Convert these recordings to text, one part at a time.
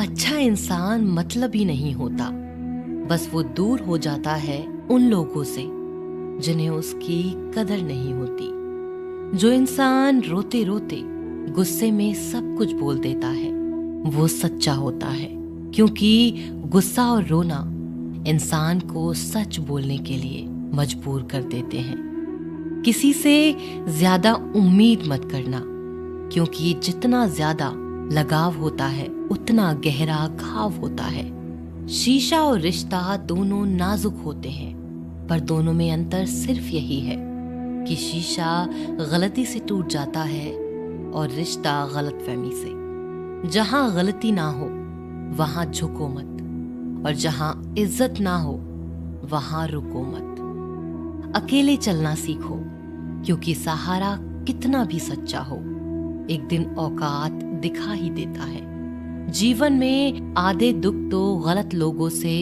अच्छा इंसान मतलब ही नहीं होता, बस वो दूर हो जाता है उन लोगों से जिन्हें उसकी कदर नहीं होती। जो इंसान रोते रोते गुस्से में सब कुछ बोल देता है वो सच्चा होता है, क्योंकि गुस्सा और रोना इंसान को सच बोलने के लिए मजबूर कर देते हैं। किसी से ज्यादा उम्मीद मत करना, क्योंकि जितना ज्यादा लगाव होता है उतना गहरा घाव होता है। शीशा और रिश्ता दोनों नाजुक होते हैं, पर दोनों में अंतर सिर्फ यही है कि शीशा गलती से टूट जाता है और रिश्ता गलतफहमी से। जहां गलती ना हो वहां झुको मत, और जहां इज्जत ना हो वहां रुको मत। अकेले चलना सीखो, क्योंकि सहारा कितना भी सच्चा हो एक दिन औकात दिखा ही देता है। जीवन में आधे दुख तो गलत लोगों से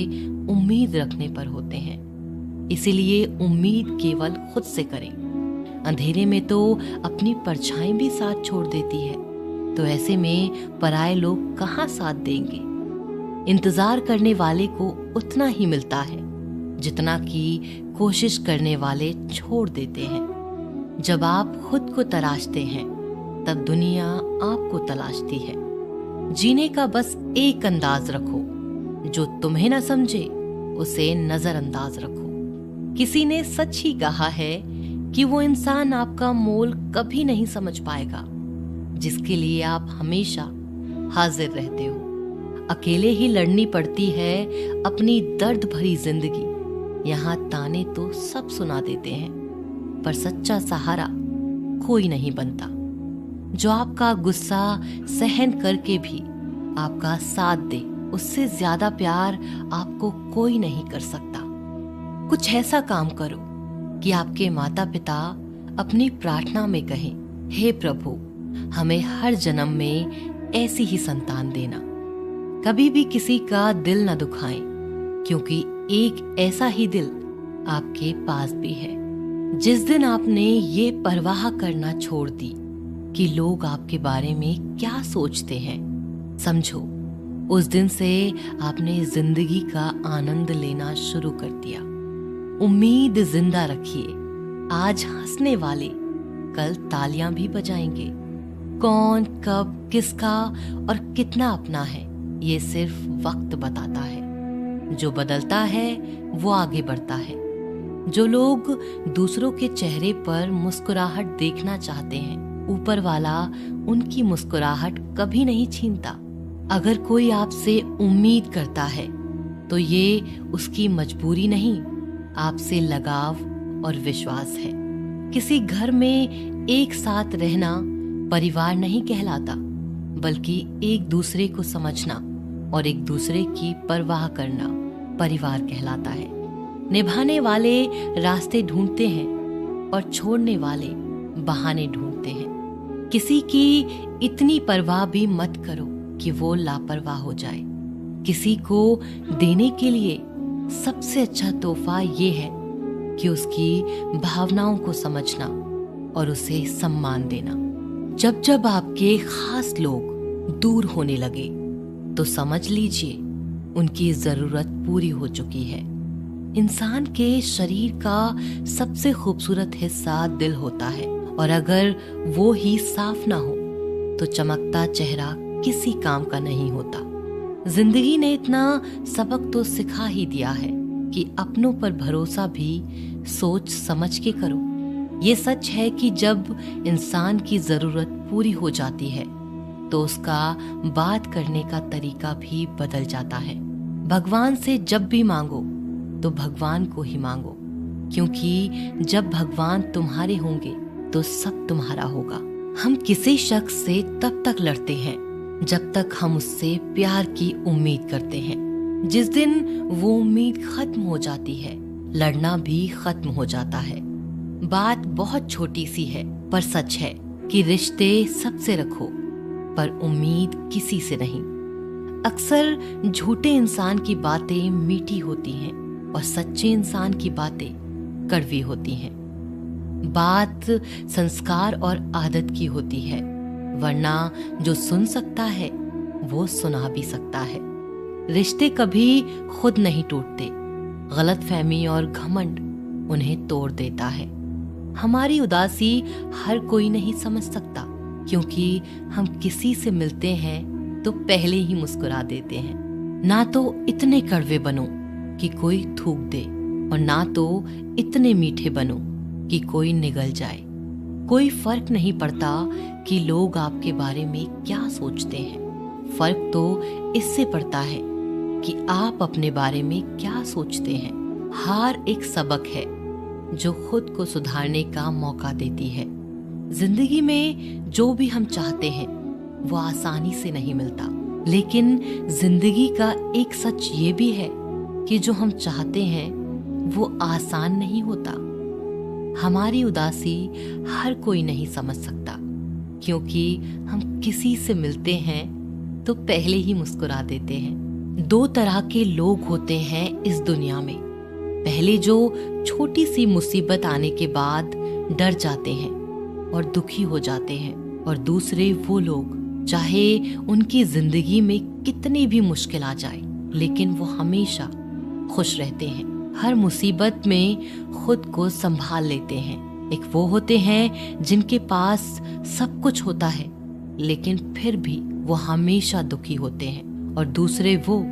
उम्मीद रखने पर होते हैं, इसीलिए उम्मीद केवल खुद से करें। अंधेरे में तो अपनी परछाई भी साथ छोड़ देती है, तो ऐसे में पराये लोग कहाँ साथ देंगे। इंतजार करने वाले को उतना ही मिलता है जितना कि कोशिश करने वाले छोड़ देते हैं। जब आप खुद को तलाशते हैं तब दुनिया आपको तलाशती है। जीने का बस एक अंदाज रखो, जो तुम्हें न समझे उसे नजरअंदाज रखो। किसी ने सच ही कहा है कि वो इंसान आपका मोल कभी नहीं समझ पाएगा जिसके लिए आप हमेशा हाजिर रहते हो। अकेले ही लड़नी पड़ती है अपनी दर्द भरी जिंदगी। यहाँ ताने तो सब सुना देते हैं, पर सच्चा सहारा कोई नहीं बनता। जो आपका गुस्सा सहन करके भी आपका साथ दे, उससे ज्यादा प्यार आपको कोई नहीं कर सकता। कुछ ऐसा काम करो कि आपके माता पिता अपनी प्रार्थना में कहें, हे प्रभु हमें हर जन्म में ऐसी ही संतान देना। कभी भी किसी का दिल न दुखाएं, क्योंकि एक ऐसा ही दिल आपके पास भी है। जिस दिन आपने ये परवाह करना छोड़ दी कि लोग आपके बारे में क्या सोचते हैं, समझो उस दिन से आपने जिंदगी का आनंद लेना शुरू कर दिया। उम्मीद जिंदा रखिए, आज हंसने वाले कल तालियां भी बजाएंगे। कौन कब किसका और कितना अपना है ये सिर्फ वक्त बताता है। जो बदलता है वो आगे बढ़ता है। जो लोग दूसरों के चेहरे पर मुस्कुराहट देखना चाहते हैं, ऊपर वाला उनकी मुस्कुराहट कभी नहीं छीनता। अगर कोई आपसे उम्मीद करता है तो ये उसकी मजबूरी नहीं, आपसे लगाव और विश्वास है। किसी घर में एक साथ रहना परिवार नहीं कहलाता, बल्कि एक दूसरे को समझना और एक दूसरे की परवाह करना परिवार कहलाता है। निभाने वाले रास्ते ढूंढते हैं और छोड़ने वाले बहाने ढूंढते हैं। किसी की इतनी परवाह भी मत करो कि वो लापरवाह हो जाए। किसी को देने के लिए सबसे अच्छा तोहफा ये है कि उसकी भावनाओं को समझना और उसे सम्मान देना। जब जब आपके खास लोग दूर होने लगे तो समझ लीजिए उनकी जरूरत पूरी हो चुकी है। इंसान के शरीर का सबसे खूबसूरत हिस्सा दिल होता है, और अगर वो ही साफ ना हो तो चमकता चेहरा किसी काम का नहीं होता। जिंदगी ने इतना सबक तो सिखा ही दिया है कि अपनों पर भरोसा भी सोच समझ के करो। ये सच है कि जब इंसान की जरूरत पूरी हो जाती है तो उसका बात करने का तरीका भी बदल जाता है। भगवान से जब भी मांगो तो भगवान को ही मांगो, क्योंकि जब भगवान तुम्हारे होंगे तो सब तुम्हारा होगा। हम किसी शख्स से तब तक लड़ते हैं जब तक हम उससे प्यार की उम्मीद करते हैं। जिस दिन वो उम्मीद खत्म हो जाती है, लड़ना भी खत्म हो जाता है। बात बहुत छोटी सी है पर सच है कि रिश्ते सबसे रखो, पर उम्मीद किसी से नहीं। अक्सर झूठे इंसान की बातें मीठी होती हैं और सच्चे इंसान की बातें कड़वी होती हैं। बात संस्कार और आदत की होती है, वरना जो सुन सकता है वो सुना भी सकता है। रिश्ते कभी खुद नहीं टूटते, गलतफहमी और घमंड उन्हें तोड़ देता है। हमारी उदासी हर कोई नहीं समझ सकता, क्योंकि हम किसी से मिलते हैं तो पहले ही मुस्कुरा देते हैं। ना तो इतने कड़वे बनो कि कोई थूक दे, और ना तो इतने मीठे बनो कि कोई निगल जाए। कोई फर्क नहीं पड़ता कि लोग आपके बारे में क्या सोचते हैं। फर्क तो इससे पड़ता है कि आप अपने बारे में क्या सोचते हैं। हार एक सबक है जो खुद को सुधारने का मौका देती है। जिंदगी में जो भी हम चाहते हैं वो आसानी से नहीं मिलता, लेकिन जिंदगी का एक सच ये भी है कि जो हम चाहते हैं वो आसान नहीं होता। हमारी उदासी हर कोई नहीं समझ सकता, क्योंकि हम किसी से मिलते हैं तो पहले ही मुस्कुरा देते हैं। दो तरह के लोग होते हैं इस दुनिया में। पहले जो छोटी सी मुसीबत आने के बाद डर जाते हैं और दुखी हो जाते हैं, और दूसरे वो लोग चाहे उनकी जिंदगी में कितनी भी मुश्किल आ जाए, लेकिन वो हमेशा खुश रहते हैं। हर मुसीबत में खुद को संभाल लेते हैं। एक वो होते हैं जिनके पास सब कुछ होता है, लेकिन फिर भी वो हमेशा दुखी होते हैं, और दूसरे वो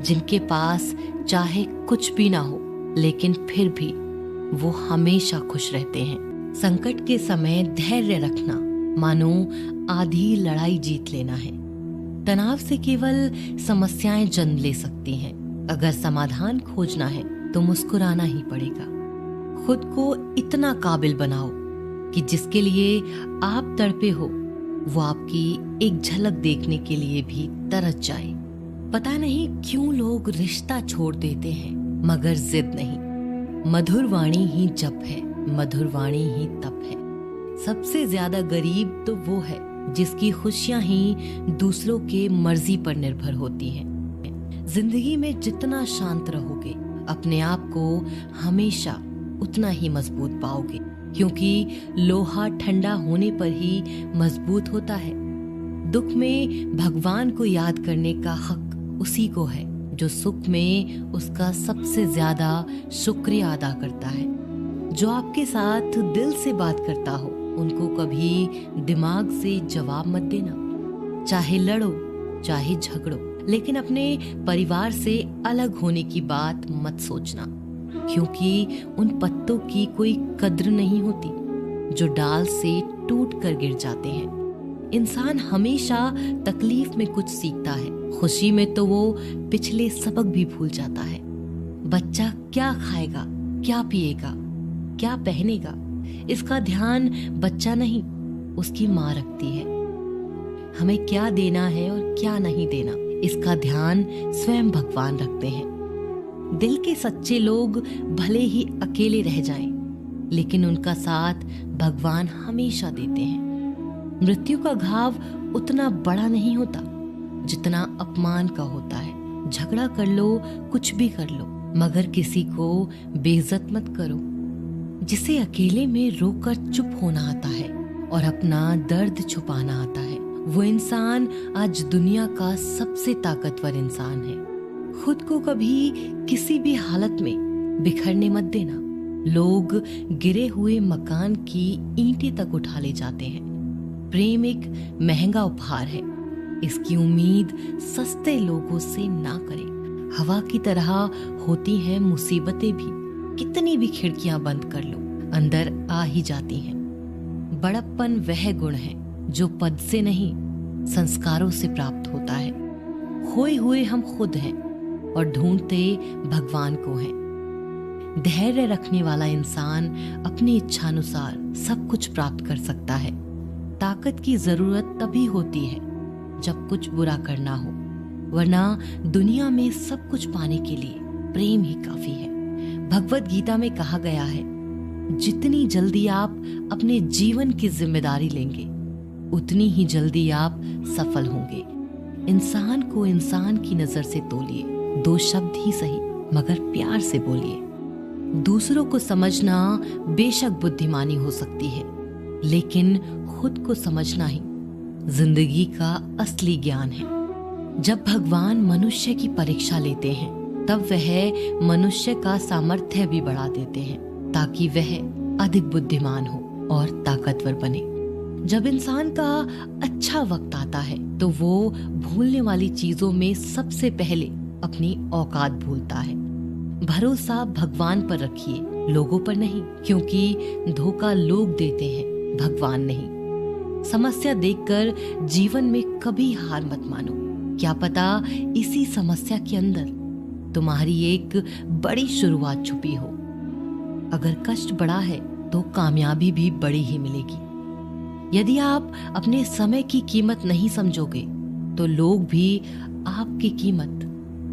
जिनके पास चाहे कुछ भी ना हो, लेकिन फिर भी वो हमेशा खुश रहते हैं। संकट के समय धैर्य रखना मानो आधी लड़ाई जीत लेना है। तनाव से केवल समस्याएं जन्म ले सकती हैं। अगर समाधान खोजना है तो मुस्कुराना ही पड़ेगा। खुद को इतना काबिल बनाओ कि जिसके लिए आप तड़पे हो वो आपकी एक झलक देखने के लिए भी तरस जाए। पता नहीं क्यों लोग रिश्ता छोड़ देते हैं, मगर जिद नहीं। मधुर वाणी ही जप है, मधुर वाणी ही तप है। सबसे ज्यादा गरीब तो वो है जिसकी खुशियां ही दूसरों के मर्जी पर निर्भर होती हैं। जिंदगी में जितना शांत रहोगे, अपने आप को हमेशा उतना ही मजबूत पाओगे, क्योंकि लोहा ठंडा होने पर ही मजबूत होता है। दुख में भगवान को याद करने का हक उसी को है जो सुख में उसका सबसे ज्यादा शुक्रिया अदा करता है। जो आपके साथ दिल से बात करता हो उनको कभी दिमाग से जवाब मत देना। चाहे लड़ो चाहे झगड़ो, लेकिन अपने परिवार से अलग होने की बात मत सोचना, क्योंकि उन पत्तों की कोई कद्र नहीं होती जो डाल से टूट कर गिर जाते हैं। इंसान हमेशा तकलीफ में कुछ सीखता है, खुशी में तो वो पिछले सबक भी भूल जाता है। बच्चा क्या खाएगा, क्या पिएगा, क्या पहनेगा, इसका ध्यान बच्चा नहीं उसकी माँ रखती है। हमें क्या देना है और क्या नहीं देना, इसका ध्यान स्वयं भगवान रखते हैं। दिल के सच्चे लोग भले ही अकेले रह जाएं, लेकिन उनका साथ भगवान हमेशा देते हैं। मृत्यु का घाव उतना बड़ा नहीं होता जितना अपमान का होता है। झगड़ा कर लो, कुछ भी कर लो, मगर किसी को बेइज्जत मत करो। जिसे अकेले में रोकर चुप होना आता है और अपना दर्द छुपाना आता है, वो इंसान आज दुनिया का सबसे ताकतवर इंसान है। खुद को कभी किसी भी हालत में बिखरने मत देना। लोग गिरे हुए मकान की ईंटें तक उठा ले जाते हैं। प्रेम एक महंगा उपहार है, इसकी उम्मीद सस्ते लोगों से ना करें। हवा की तरह होती हैं मुसीबतें भी, कितनी भी खिड़कियां बंद कर लो अंदर आ ही जाती हैं। बड़प्पन वह गुण है जो पद से नहीं संस्कारों से प्राप्त होता है। खोए हुए हम खुद हैं और ढूंढते भगवान को हैं। धैर्य रखने वाला इंसान अपनी इच्छानुसार सब कुछ प्राप्त कर सकता है। ताकत की जरूरत तभी होती है जब कुछ बुरा करना हो, वरना दुनिया में सब कुछ पाने के लिए प्रेम ही काफी है। भगवत गीता में कहा गया है, जितनी जल्दी आप अपने जीवन की जिम्मेदारी लेंगे उतनी ही जल्दी आप सफल होंगे। इंसान को इंसान की नजर से तोलिए, 2 शब्द ही सही मगर प्यार से बोलिए। दूसरों को समझना बेशक बुद्धिमानी हो सकती है, लेकिन खुद को समझना ही जिंदगी का असली ज्ञान है। जब भगवान मनुष्य की परीक्षा लेते हैं तब वह मनुष्य का सामर्थ्य भी बढ़ा देते हैं ताकि वह अधिक बुद्धिमान हो और ताकतवर बने। जब इंसान का अच्छा वक्त आता है तो वो भूलने वाली चीजों में सबसे पहले अपनी औकात भूलता है। भरोसा भगवान पर रखिए, लोगों पर नहीं, क्योंकि धोखा लोग देते हैं, भगवान नहीं। समस्या देखकर जीवन में कभी हार मत मानो। क्या पता इसी समस्या के अंदर तुम्हारी एक बड़ी शुरुआत छुपी हो। अगर कष्ट बड़ा है तो कामयाबी भी बड़ी ही मिलेगी। यदि आप अपने समय की कीमत नहीं समझोगे तो लोग भी आपकी कीमत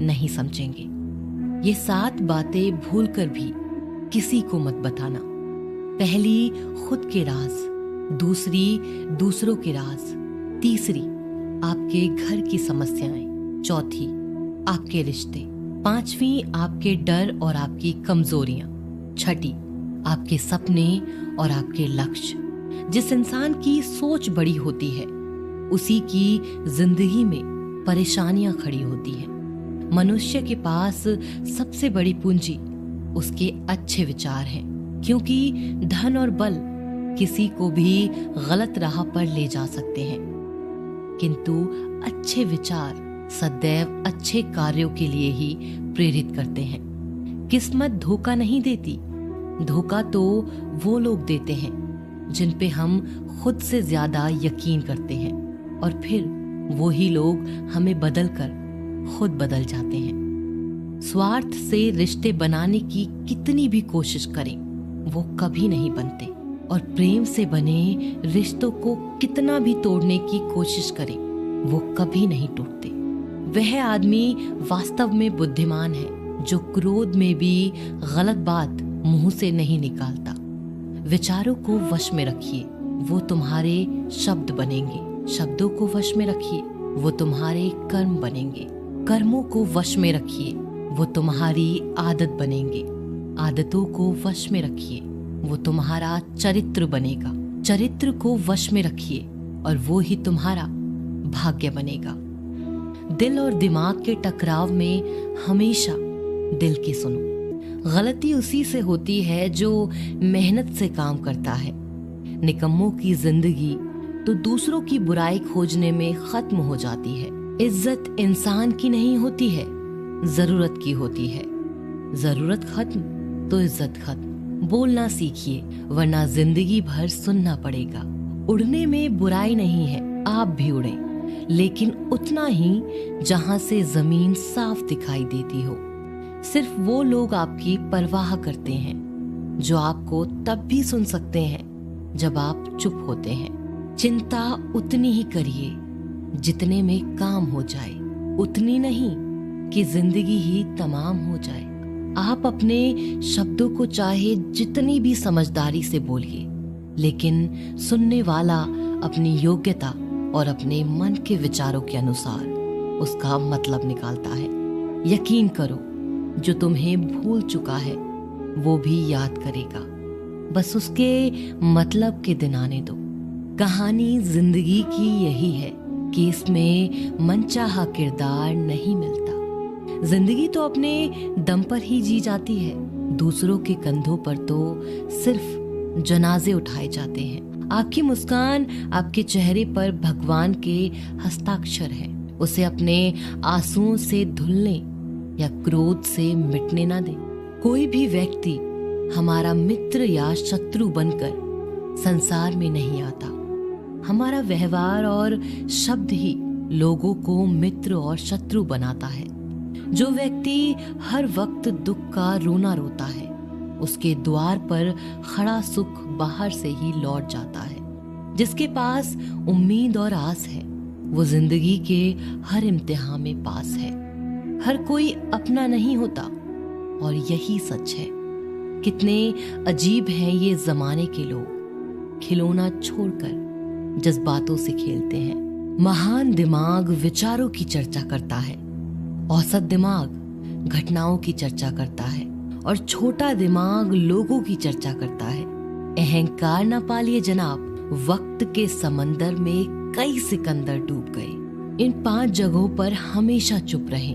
नहीं समझेंगे। ये 7 बातें भूलकर भी किसी को मत बताना। पहली, खुद के राज। दूसरी, दूसरों के राज। तीसरी, आपके घर की समस्याएं। चौथी, आपके रिश्ते। पांचवी, आपके डर और आपकी कमजोरियां। छठी, आपके सपने और आपके लक्ष्य। जिस इंसान की सोच बड़ी होती है उसी की जिंदगी में परेशानियां खड़ी होती हैं। मनुष्य के पास सबसे बड़ी पूंजी उसके अच्छे विचार हैं, क्योंकि धन और बल किसी को भी गलत राह पर ले जा सकते हैं, किंतु अच्छे विचार सदैव अच्छे कार्यों के लिए ही प्रेरित करते हैं। किस्मत धोखा नहीं देती। धोखा तो वो लोग देते हैं जिन पे हम खुद से ज्यादा यकीन करते हैं, और फिर वही लोग हमें बदलकर खुद बदल जाते हैं। स्वार्थ से रिश्ते बनाने की कितनी भी कोशिश करें वो कभी नहीं बनते, और प्रेम से बने रिश्तों को कितना भी तोड़ने की कोशिश करें वो कभी नहीं टूटते। वह आदमी वास्तव में बुद्धिमान है जो क्रोध में भी गलत बात मुंह से नहीं निकालता। विचारों को वश में रखिए, वो तुम्हारे शब्द बनेंगे। शब्दों को वश में रखिए, वो तुम्हारे कर्म बनेंगे। कर्मों को वश में रखिए, वो तुम्हारी आदत बनेंगे। आदतों को वश में रखिए, वो तुम्हारा चरित्र बनेगा। चरित्र को वश में रखिए और वो ही तुम्हारा भाग्य बनेगा। दिल और दिमाग के टकराव में हमेशा दिल की सुनो। गलती उसी से होती है जो मेहनत से काम करता है। निकम्मों की जिंदगी तो दूसरों की बुराई खोजने में खत्म हो जाती है। इज्जत इंसान की नहीं होती है, जरूरत की होती है। जरूरत खत्म तो इज्जत खत्म। बोलना सीखिए, वरना जिंदगी भर सुनना पड़ेगा। उड़ने में बुराई नहीं है, आप भी उड़ें, लेकिन उतना ही जहां से जमीन साफ दिखाई देती हो। सिर्फ वो लोग आपकी परवाह करते हैं जो आपको तब भी सुन सकते हैं जब आप चुप होते हैं। चिंता उतनी ही करिए जितने में काम हो जाए, उतनी नहीं कि जिंदगी ही तमाम हो जाए। आप अपने शब्दों को चाहे जितनी भी समझदारी से बोलिए, लेकिन सुनने वाला अपनी योग्यता और अपने मन के विचारों के अनुसार उसका मतलब निकालता है। यकीन करो, जो तुम्हें भूल चुका है वो भी याद करेगा, बस उसके मतलब के दिन आने दो। कहानी जिंदगी की यही है कि इसमें मनचाहा किरदार नहीं मिलता। जिंदगी तो अपने दम पर ही जी जाती है, दूसरों के कंधों पर तो सिर्फ जनाजे उठाए जाते हैं। आपकी मुस्कान आपके चेहरे पर भगवान के हस्ताक्षर है। उसे अपने आंसुओं से धुलने या क्रोध से मिटने ना दें। कोई भी व्यक्ति हमारा मित्र या शत्रु बनकर संसार में नहीं आता। हमारा व्यवहार और शब्द ही लोगों को मित्र और शत्रु बनाता है। जो व्यक्ति हर वक्त दुख का रोना रोता है, उसके द्वार पर खड़ा सुख बाहर से ही लौट जाता है। जिसके पास उम्मीद और आस है, वो जिंदगी के हर इम्तिहान में पास है। हर कोई अपना नहीं होता, और यही सच है। कितने अजीब हैं ये जमाने के लोग, खिलौना छोड़कर जज्बातों से खेलते हैं। महान दिमाग विचारों की चर्चा करता है, औसत दिमाग घटनाओं की चर्चा करता है, और छोटा दिमाग लोगों की चर्चा करता है। अहंकार न पालिए जनाब, वक्त के समंदर में कई सिकंदर डूब गए। इन 5 जगहों पर हमेशा चुप रहें।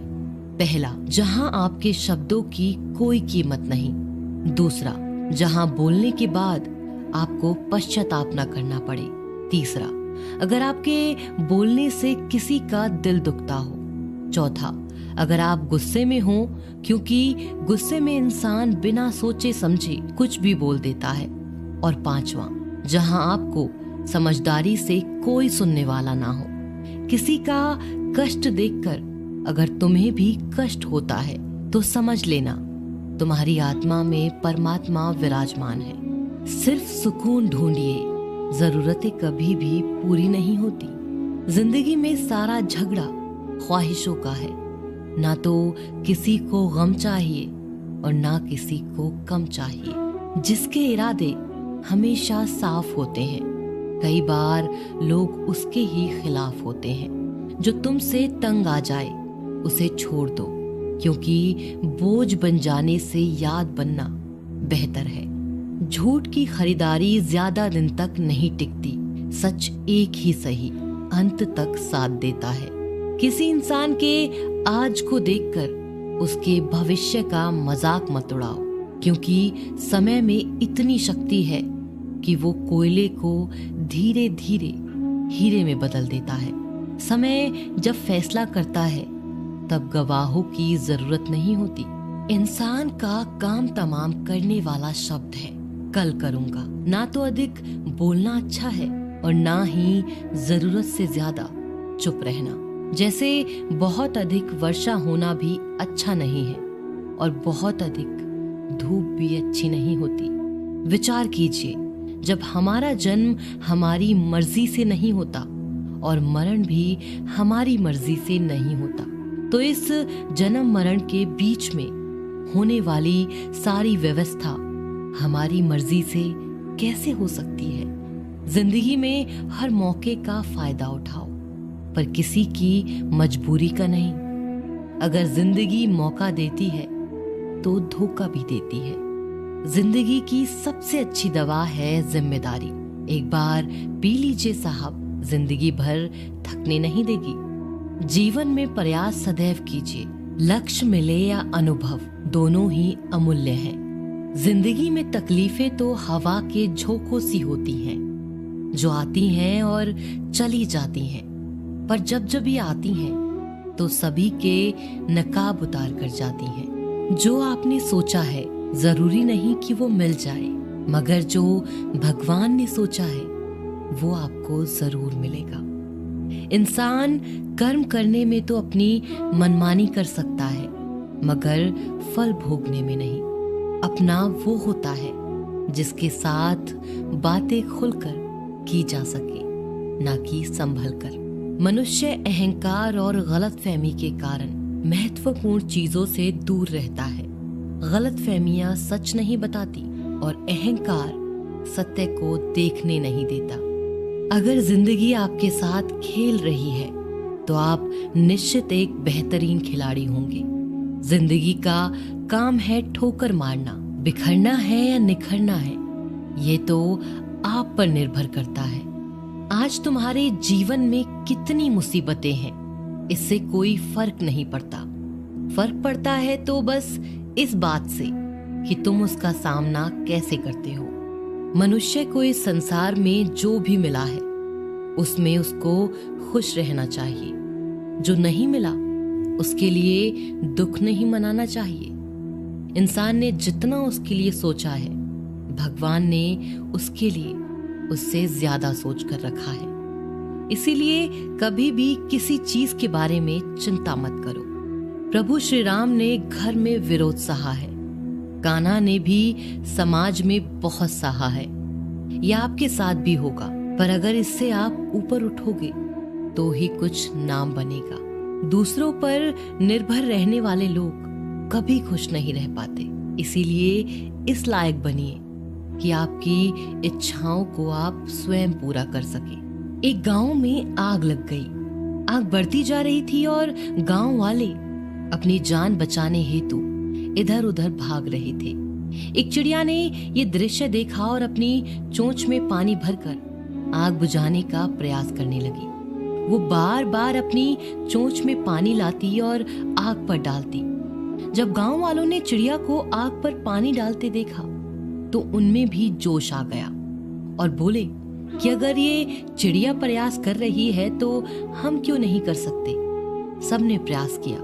पहला, जहां आपके शब्दों की कोई कीमत नहीं। दूसरा, जहां बोलने के बाद आपको पश्चाताप न करना पड़े। तीसरा, अगर आपके बोलने से किसी का दिल दुखता हो। चौथा, अगर आप गुस्से में हो, क्योंकि गुस्से में इंसान बिना सोचे समझे कुछ भी बोल देता है। और पांचवा, जहां आपको समझदारी से कोई सुनने वाला ना हो। किसी का कष्ट देखकर अगर तुम्हें भी कष्ट होता है तो समझ लेना तुम्हारी आत्मा में परमात्मा विराजमान है। सिर्फ सुकून ढूंढिए, जरूरतें कभी भी पूरी नहीं होती। जिंदगी में सारा झगड़ा ख्वाहिशों का है। ना तो किसी को गम चाहिए और ना किसी को कम चाहिए। जिसके इरादे हमेशा साफ होते हैं, कई बार लोग उसके ही खिलाफ होते हैं। जो तुमसे तंग आ जाए उसे छोड़ दो, क्योंकि बोझ बन जाने से याद बनना बेहतर है। झूठ की खरीदारी ज्यादा दिन तक नहीं टिकती। सच एक ही सही अंत तक साथ देता है। किसी इंसान के आज को देखकर उसके भविष्य का मजाक मत उड़ाओ, क्योंकि समय में इतनी शक्ति है कि वो कोयले को धीरे धीरे हीरे में बदल देता है। समय जब फैसला करता है तब गवाहों की जरूरत नहीं होती। इंसान का काम तमाम करने वाला शब्द है कल करूंगा। ना तो अधिक बोलना अच्छा है और ना ही जरूरत से ज्यादा चुप रहना। जैसे बहुत अधिक वर्षा होना भी अच्छा नहीं है और बहुत अधिक धूप भी अच्छी नहीं होती। विचार कीजिए, जब हमारा जन्म हमारी मर्जी से नहीं होता और मरण भी हमारी मर्जी से नहीं होता, तो इस जन्म मरण के बीच में होने वाली सारी व्यवस्था हमारी मर्जी से कैसे हो सकती है। जिंदगी में हर मौके का फायदा उठाओ, पर किसी की मजबूरी का नहीं। अगर जिंदगी मौका देती है तो धोखा भी देती है। जिंदगी की सबसे अच्छी दवा है जिम्मेदारी। एक बार पी लीजिए साहब, जिंदगी भर थकने नहीं देगी। जीवन में प्रयास सदैव कीजिए। लक्ष्य मिले या अनुभव, दोनों ही अमूल्य हैं। जिंदगी में तकलीफें तो हवा के झोंकों सी होती हैं, जो आती हैं और चली जाती हैं, पर जब ये आती हैं तो सभी के नकाब उतार कर जाती हैं। जो आपने सोचा है जरूरी नहीं कि वो मिल जाए, मगर जो भगवान ने सोचा है वो आपको जरूर मिलेगा। इंसान कर्म करने में तो अपनी मनमानी कर सकता है, मगर फल भोगने में नहीं। अपना वो होता है जिसके साथ बातें खुलकर की जा सके, ना कि संभल कर। मनुष्य अहंकार और गलतफहमी के कारण महत्वपूर्ण चीजों से दूर रहता है। गलतफहमियां सच नहीं बताती और अहंकार सत्य को देखने नहीं देता। अगर जिंदगी आपके साथ खेल रही है तो आप निश्चित एक बेहतरीन खिलाड़ी होंगे। जिंदगी का काम है ठोकर मारना। बिखरना है या निखरना है, ये तो आप पर निर्भर करता है। आज तुम्हारे जीवन में कितनी मुसीबतें हैं, इससे कोई फर्क नहीं पड़ता। फर्क पड़ता है तो बस इस बात से कि तुम उसका सामना कैसे करते हो। मनुष्य को इस संसार में जो भी मिला है उसमें उसको खुश रहना चाहिए। जो नहीं मिला उसके लिए दुख नहीं मनाना चाहिए। इंसान ने जितना उसके लिए सोचा है, भगवान ने उसके लिए उससे ज्यादा सोच कर रखा है। इसीलिए कभी भी किसी चीज के बारे में चिंता मत करो। प्रभु श्री राम ने घर में विरोध सहा है, कान्हा ने भी समाज में बहुत सहा है। यह आपके साथ भी होगा, पर अगर इससे आप ऊपर उठोगे तो ही कुछ नाम बनेगा। दूसरों पर निर्भर रहने वाले लोग कभी खुश नहीं रह पाते। इसीलिए इस लायक बनिए कि आपकी इच्छाओं को आप स्वयं पूरा कर सके। एक गांव में आग लग गई। आग बढ़ती जा रही थी और गांव वाले अपनी जान बचाने हेतु इधर उधर भाग रहे थे। एक चिड़िया ने ये दृश्य देखा और अपनी चोंच में पानी भरकर आग बुझाने का प्रयास करने लगी। वो बार बार अपनी चोंच में पानी लाती और आग पर डालती। जब गांव वालों ने चिड़िया को आग पर पानी डालते देखा तो उनमें भी जोश आ गया और बोले कि अगर ये चिड़िया प्रयास कर रही है तो हम क्यों नहीं कर सकते। सबने प्रयास किया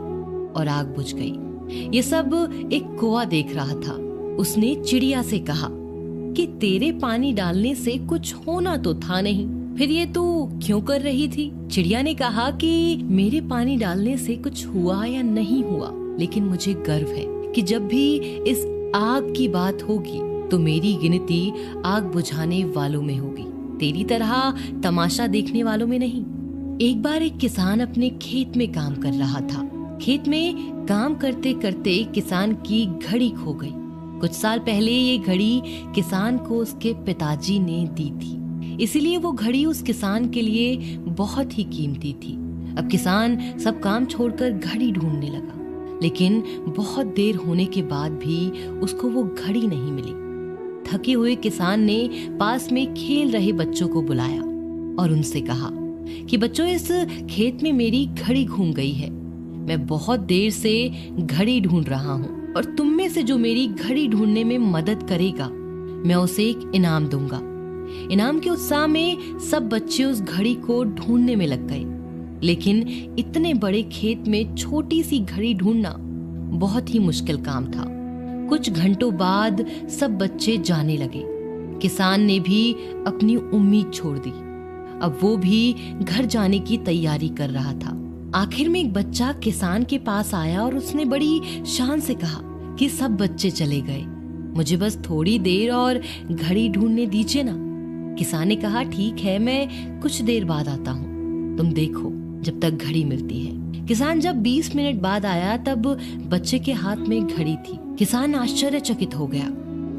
और आग बुझ गई। ये सब एक कौवा देख रहा था। उसने चिड़िया से कहा कि तेरे पानी डालने से कुछ होना तो था नहीं, फिर ये तू क्यों कर रही थी? चिड़िया ने कहा कि मेरे पानी डालने से कुछ हुआ या नहीं हुआ, लेकिन मुझे गर्व है कि जब भी इस आग की बात होगी तो मेरी गिनती आग बुझाने वालों में होगी, तेरी तरह तमाशा देखने वालों में नहीं। एक बार एक किसान अपने खेत में काम कर रहा था। खेत में काम करते करते किसान की घड़ी खो गई। कुछ साल पहले ये घड़ी किसान को उसके पिताजी ने दी थी, इसीलिए वो घड़ी उस किसान के लिए बहुत ही कीमती थी। अब किसान सब काम छोड़कर घड़ी ढूंढने लगा, लेकिन बहुत देर होने के बाद भी उसको वो घड़ी नहीं मिली। थके हुए किसान ने पास में खेल रहे बच्चों को बुलाया और उनसे कहा कि बच्चों, इस खेत में मेरी घड़ी घूम गई है। मैं बहुत देर से घड़ी ढूंढ रहा हूँ और तुम में से जो मेरी घड़ी ढूंढने में मदद करेगा मैं उसे एक इनाम दूंगा। इनाम के उत्साह में सब बच्चे उस घड़ी को ढूंढने में लग गए, लेकिन इतने बड़े खेत में छोटी सी घड़ी ढूंढना बहुत ही मुश्किल काम था। कुछ घंटों बाद सब बच्चे जाने लगे। किसान ने भी अपनी उम्मीद छोड़ दी। अब वो भी घर जाने की तैयारी कर रहा था। आखिर में एक बच्चा किसान के पास आया और उसने बड़ी शान से कहा कि सब बच्चे चले गए, मुझे बस थोड़ी देर और घड़ी ढूंढने दीजिए ना। किसान ने कहा, ठीक है, मैं कुछ देर बाद आता हूँ, तुम देखो जब तक घड़ी मिलती है। किसान जब 20 मिनट बाद आया तब बच्चे के हाथ में घड़ी थी। किसान आश्चर्यचकित हो गया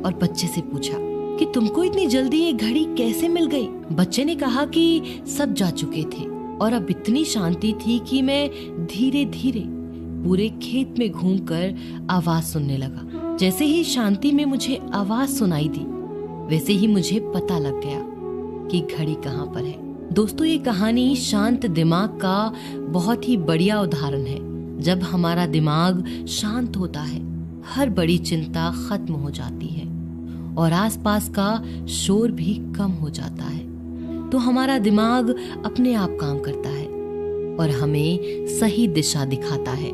और बच्चे से पूछा कि तुमको इतनी जल्दी ये घड़ी कैसे मिल गई? बच्चे ने कहा कि सब जा चुके थे और अब इतनी शांति थी कि मैं धीरे धीरे पूरे खेत में घूमकर आवाज सुनने लगा। जैसे ही शांति में मुझे आवाज सुनाई दी, वैसे ही मुझे पता लग गया कि घड़ी कहाँ पर है। दोस्तों, ये कहानी शांत दिमाग का बहुत ही बढ़िया उदाहरण है। जब हमारा दिमाग शांत होता है, हर बड़ी चिंता खत्म हो जाती है और आसपास का शोर भी कम हो जाता है। तो हमारा दिमाग अपने आप काम करता है और हमें सही दिशा दिखाता है।